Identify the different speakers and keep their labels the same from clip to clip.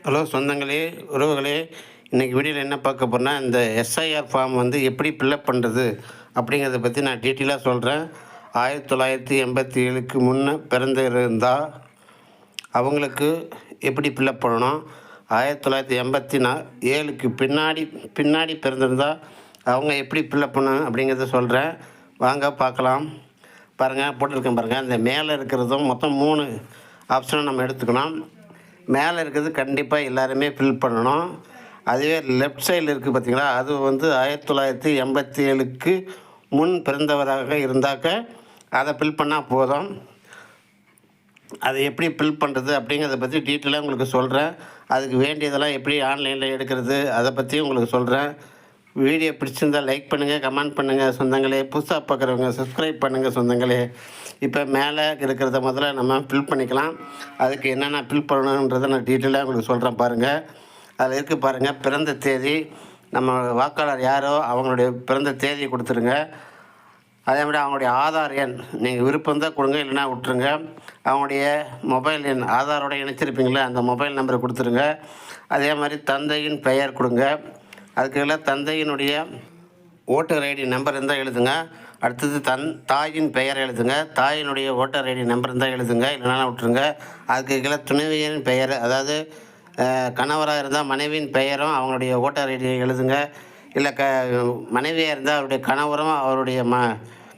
Speaker 1: Hello சொந்தங்களே, உறவுகளே, இன்றைக்கி வீடியோவில் என்ன பார்க்க போகிறேன்னா, இந்த எஸ்ஐஆர் ஃபார்ம் வந்து எப்படி ஃபில்லப் பண்ணுறது அப்படிங்கிறத பற்றி நான் டீட்டெயிலாக சொல்கிறேன். 1987க்கு முன்னே பிறந்திருந்தால் அவங்களுக்கு எப்படி ஃபில்லப் பண்ணணும், 1987க்கு பின்னாடி பிறந்திருந்தால் அவங்க எப்படி ஃபில்லப் பண்ணணும் அப்படிங்கிறத சொல்கிறேன். வாங்க பார்க்கலாம். பாருங்கள், போட்டிருக்கேன் பாருங்கள். இந்த மேலே இருக்கிறதும் மொத்தம் 3 ஆப்ஷனை நம்ம எடுத்துக்கணும். மேலே இருக்கிறது கண்டிப்பாக எல்லாருமே ஃபில் பண்ணணும். அதுவே லெஃப்ட் சைடில் இருக்குது பார்த்திங்களா, அது வந்து 1987க்கு முன் பிறந்தவராக இருந்தாக்க அதை ஃபில் பண்ணால் போதும். அதை எப்படி ஃபில் பண்ணுறது அப்படிங்கிறத பற்றி டீட்டெயிலாக உங்களுக்கு சொல்கிறேன். அதுக்கு வேண்டியதெல்லாம் எப்படி ஆன்லைனில் எடுக்கிறது அதை பற்றியும் உங்களுக்கு சொல்கிறேன். வீடியோ பிடிச்சிருந்தால் லைக் பண்ணுங்கள், கமெண்ட் பண்ணுங்கள் சொந்தங்களே. புதுசாக பார்க்குறவங்க சப்ஸ்கிரைப் பண்ணுங்கள் சொந்தங்களே. இப்போ மேலே இருக்கிறத முதல்ல நம்ம ஃபில் பண்ணிக்கலாம். அதுக்கு என்னென்ன ஃபில் பண்ணணுன்றதை நான் டீட்டெயிலாக உங்களுக்கு சொல்கிறேன் பாருங்கள். அதில் இருக்குது பாருங்கள், பிறந்த தேதி, நம்ம வாக்காளர் யாரோ அவங்களுடைய பிறந்த தேதியை கொடுத்துருங்க. அதே மாதிரி அவங்களுடைய ஆதார் எண் நீங்கள் விருப்பம் தான் கொடுங்க, இல்லைனா விட்டுருங்க. அவங்களுடைய மொபைல் எண் ஆதாரோட இணைச்சிருப்பீங்களே அந்த மொபைல் நம்பரை கொடுத்துருங்க. அதே மாதிரி தந்தையின் பெயர் கொடுங்க. அதுக்குள்ள தந்தையினுடைய ஓட்டர் ஐடி நம்பர் இருந்தால் எழுதுங்க. அடுத்தது தாயின் பெயர் எழுதுங்க. தாயினுடைய ஓட்டர் ஐடி நம்பர் இருந்தால் எழுதுங்க, இல்லைனா விட்டுருங்க. அதுக்கு கீழே துணைவியின் பெயர், அதாவது கணவராக இருந்தால் மனைவியின் பெயரும் அவங்களுடைய ஓட்டர் ஐடி எழுதுங்க. இல்லை மனைவியாக இருந்தால் அவருடைய கணவரும் அவருடைய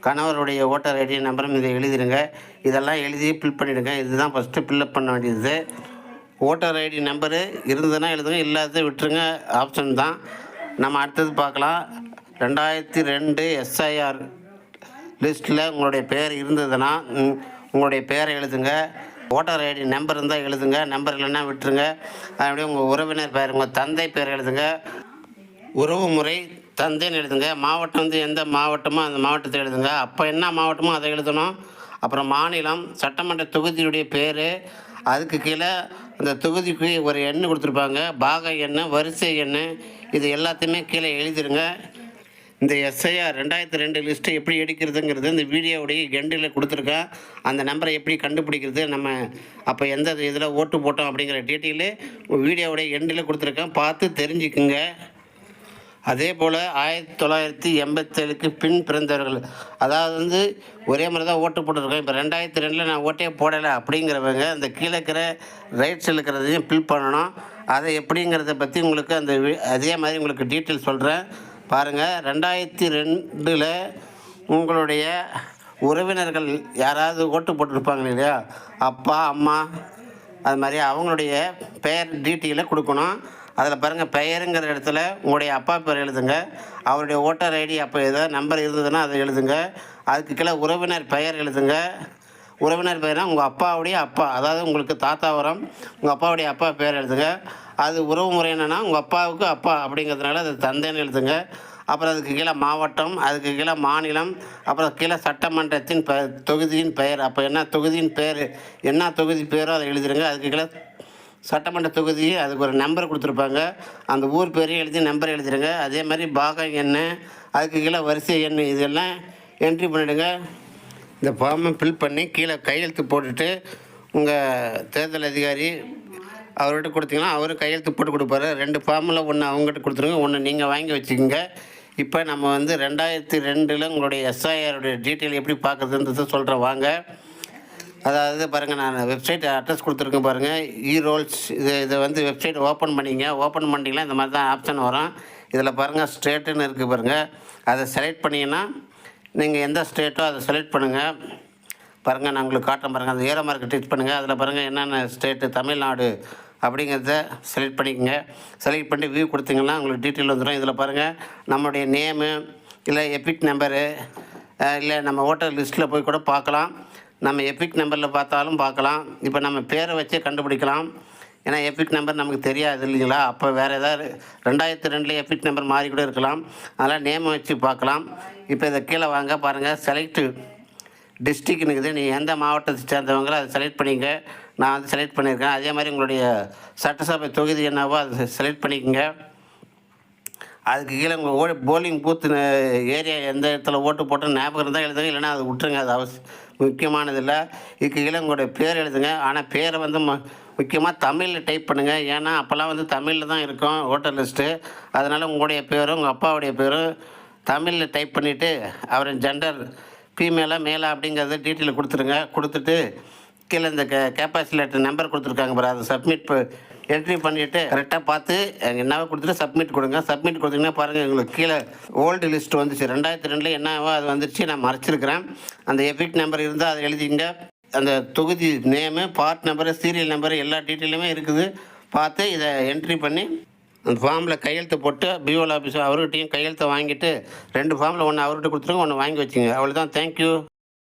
Speaker 1: கணவருடைய ஓட்டர் ஐடி நம்பரும் இதை எழுதிடுங்க. இதெல்லாம் எழுதி ஃபில் பண்ணிவிடுங்க. இதுதான் ஃபஸ்ட்டு ஃபில்லப் பண்ண வேண்டியது. ஓட்டர் ஐடி நம்பரு இருந்ததுன்னா எழுதுங்க, இல்லாத விட்டுருங்க, ஆப்ஷன் தான். நம்ம அடுத்தது பார்க்கலாம். 2002 எஸ்ஐஆர் லிஸ்ட்டில் உங்களுடைய பேர் இருந்ததுன்னா உங்களுடைய பேரை எழுதுங்க. ஓட்டர் ஐடி நம்பர் இருந்தால் எழுதுங்க, நம்பர் இல்லைன்னா விட்டுருங்க. அப்படியே உங்கள் உறவினர் பேர், உங்கள் தந்தை பேர் எழுதுங்க. உறவு முறை தந்தைன்னு எழுதுங்க. மாவட்டம் வந்து எந்த மாவட்டமோ அந்த மாவட்டத்தை எழுதுங்க. அப்போ என்ன மாவட்டமோ அதை எழுதணும். அப்புறம் மாநிலம், சட்டமன்ற தொகுதியுடைய பேர், அதுக்கு கீழே அந்த தொகுதிக்கு ஒரு எண் கொடுத்துருப்பாங்க, பாக எண், வரிசை எண், இது எல்லாத்தையுமே கீழே எழுதிடுங்க. இந்த எஸ்ஐஆர் 2002 லிஸ்ட்டை எப்படி எடுக்கிறதுங்கிறது இந்த வீடியோவுடைய எண்டில் கொடுத்துருக்கேன். அந்த நம்பரை எப்படி கண்டுபிடிக்கிறது, நம்ம அப்போ எந்த இதில் ஓட்டு போட்டோம் அப்படிங்கிற டீட்டெயிலு வீடியோவுடைய எண்டில் கொடுத்துருக்கேன், பார்த்து தெரிஞ்சுக்குங்க. அதே போல் 1987க்கு பின் பிறந்தவர்கள், அதாவது வந்து ஒரே மாதிரி தான் ஓட்டு போட்டுருக்கோம். இப்போ 2002 நான் ஓட்டே போடலை அப்படிங்கிறவங்க அந்த கீழே இருக்கிற ரைட் சைடில் இருக்கிறதையும் ஃபில் பண்ணணும். அதை எப்படிங்கிறத பற்றி உங்களுக்கு அதே மாதிரி உங்களுக்கு டீட்டெயில் சொல்கிறேன் பாருங்கள். 2002 உங்களுடைய உறவினர்கள் யாராவது ஓட்டு போட்டுருப்பாங்க இல்லையா, அப்பா அம்மா, அது மாதிரி அவங்களுடைய பெயர் டீட்டெயிலை கொடுக்கணும். அதில் பாருங்கள், பெயருங்கிற இடத்துல உங்களுடைய அப்பா பேர் எழுதுங்க. அவருடைய ஓட்டர் ஐடி அப்போ ஏதாவது நம்பர் இருந்ததுன்னா அதை எழுதுங்க. அதுக்கு கீழே உறவினர் பெயர் எழுதுங்க. உறவினர் பெயர்னால் உங்கள் அப்பாவுடைய அப்பா, அதாவது உங்களுக்கு தாத்தா வரும், உங்கள் அப்பாவுடைய அப்பா பேர் எழுதுங்க. அது உறவு முறை என்னென்னா உங்கள் அப்பாவுக்கு அப்பா அப்படிங்கிறதுனால அது தந்தைன்னு எழுதுங்க. அப்புறம் அதுக்கு கீழே மாவட்டம், அதுக்கு கீழே மாநிலம், அப்புறம் கீழே சட்டமன்றத்தின் தொகுதியின் பெயர், அப்போ என்ன தொகுதியின் பேர், என்ன தொகுதி பேரோ அதை எழுதிடுங்க. அதுக்கு கீழே சட்டமன்ற தொகுதி, அதுக்கு ஒரு நம்பர் கொடுத்துருப்பாங்க, அந்த ஊர் பேரையும் எழுதி நம்பர் எழுதிடுங்க. அதே மாதிரி பாகம் எண், அதுக்கு கீழே வரிசை எண், இதெல்லாம் என்ட்ரி பண்ணிவிடுங்க. இந்த ஃபார்மை ஃபில் பண்ணி கீழே கையெழுத்து போட்டுட்டு உங்கள் தேர்தல் அதிகாரி அவர்கிட்ட கொடுத்தீங்கன்னா அவரும் கையெழுத்து போட்டு கொடுப்பாரு. 2 ஃபார்மில் ஒன்று அவங்ககிட்ட கொடுத்துருங்க, ஒன்று நீங்கள் வாங்கி வச்சுக்கோங்க. இப்போ நம்ம வந்து 2002 உங்களுடைய எஸ்ஐஆருடைய டீட்டெயில் எப்படி பார்க்குறதுன்றதை சொல்கிறேன் வாங்க. அதாவது பாருங்கள், நான் வெப்சைட் அட்ரஸ் கொடுத்துருக்கேன் பாருங்கள், ரோல்ஸ். இதை வந்து வெப்சைட் ஓப்பன் பண்ணிங்க. ஓப்பன் பண்ணிங்கன்னா இந்த மாதிரி தான் ஆப்ஷன் வரும். இதில் பாருங்கள், ஸ்டேட்டுன்னு இருக்குது பாருங்கள், அதை செலக்ட் பண்ணிங்கன்னா நீங்கள் எந்த ஸ்டேட்டோ அதை செலக்ட் பண்ணுங்கள். பாருங்கள், நான் உங்களுக்கு காட்டுறேன் பாருங்கள், அந்த ஏரோ மார்க்கு டச் பண்ணுங்கள். அதில் பாருங்கள் என்னென்ன ஸ்டேட்டு, தமிழ்நாடு அப்படிங்கிறத செலக்ட் பண்ணிக்கோங்க. செலக்ட் பண்ணி வியூ கொடுத்தீங்கன்னா உங்களுக்கு டீட்டெயில் வந்துடும். இதில் பாருங்கள், நம்மளுடைய நேமு, இல்லை எபிக் நம்பரு, இல்லை நம்ம ஓட்டர் லிஸ்ட்டில் போய் கூட பார்க்கலாம். நம்ம எபிக் நம்பரில் பார்த்தாலும் பார்க்கலாம். இப்போ நம்ம பேரை வச்சே கண்டுபிடிக்கலாம். ஏன்னா எபிக் நம்பர் நமக்கு தெரியாது இல்லைங்களா. அப்போ வேறு ஏதாவது 2002 எபிக் நம்பர் மாறி கூட இருக்கலாம். அதனால் நேமை வச்சு பார்க்கலாம். இப்போ இதை கீழே வாங்க பாருங்கள், செலக்ட் டிஸ்ட்ரிக்ட்னு இருக்குது. நீங்கள் எந்த மாவட்டத்தை சேர்ந்தவங்களோ அதை செலக்ட் பண்ணிங்க. நான் வந்து செலக்ட் பண்ணியிருக்கேன். அதே மாதிரி உங்களுடைய சட்டசபை தொகுதி என்னவோ அதை செலக்ட் பண்ணிக்கோங்க. அதுக்கு கீழே உங்கள் போலிங் பூத்து ஏரியா எந்த இடத்துல ஓட்டு போட்டு ஞாபகம் இருந்தால் எழுதுங்க, இல்லைனா அதை விட்டுருங்க, அது முக்கியமானதில்லை. இதுக்கு கீழே உங்களுடைய பேர் எழுதுங்க. ஆனால் பேரை வந்து முக்கியமாக தமிழில் டைப் பண்ணுங்கள். ஏன்னா அப்போல்லாம் வந்து தமிழில் தான் இருக்கும் ஓட்டர் லிஸ்ட்டு. அதனால் உங்களுடைய பேரும் உங்கள் அப்பாவுடைய பேரும் தமிழில் டைப் பண்ணிவிட்டு அவரின் ஜெண்டர் ஃபீமேலா மேலா அப்படிங்கிறத டீட்டெயில் கொடுத்துருங்க. கொடுத்துட்டு கீழே இந்த கேப்பாசிட்டி லெட்டர் நம்பர் கொடுத்துருக்காங்க பாரு, அதை சப்மிட் என்ட்ரி பண்ணிவிட்டு கரெக்டாக பார்த்து என்னவோ கொடுத்துட்டு சப்மிட் கொடுங்க. சப்மிட் கொடுத்தீங்கன்னா பாருங்கள், எங்களுக்கு கீழே ஓல்டு லிஸ்ட் வந்துச்சு. 2002 என்னவோ அது வந்துருச்சு. நான் மறைச்சிருக்கிறேன். அந்த எபிக் நம்பர் இருந்தால் அதை எழுதிங்க. அந்த தொகுதி name, part number, serial number எல்லா டீட்டெயிலுமே இருக்குது. பார்த்து இதை என்ட்ரி பண்ணி அந்த ஃபார்மில் கையெழுத்து போட்டு பிஓல் ஆஃபீஸர் அவர்கிட்டையும் கையெழுத்தை வாங்கிட்டு 2 ஃபார்மில் ஒன்று அவர்கிட்ட கொடுத்துருங்க, ஒன்று வாங்கி வச்சுங்க. அவ்வளோதான். தேங்க்யூ.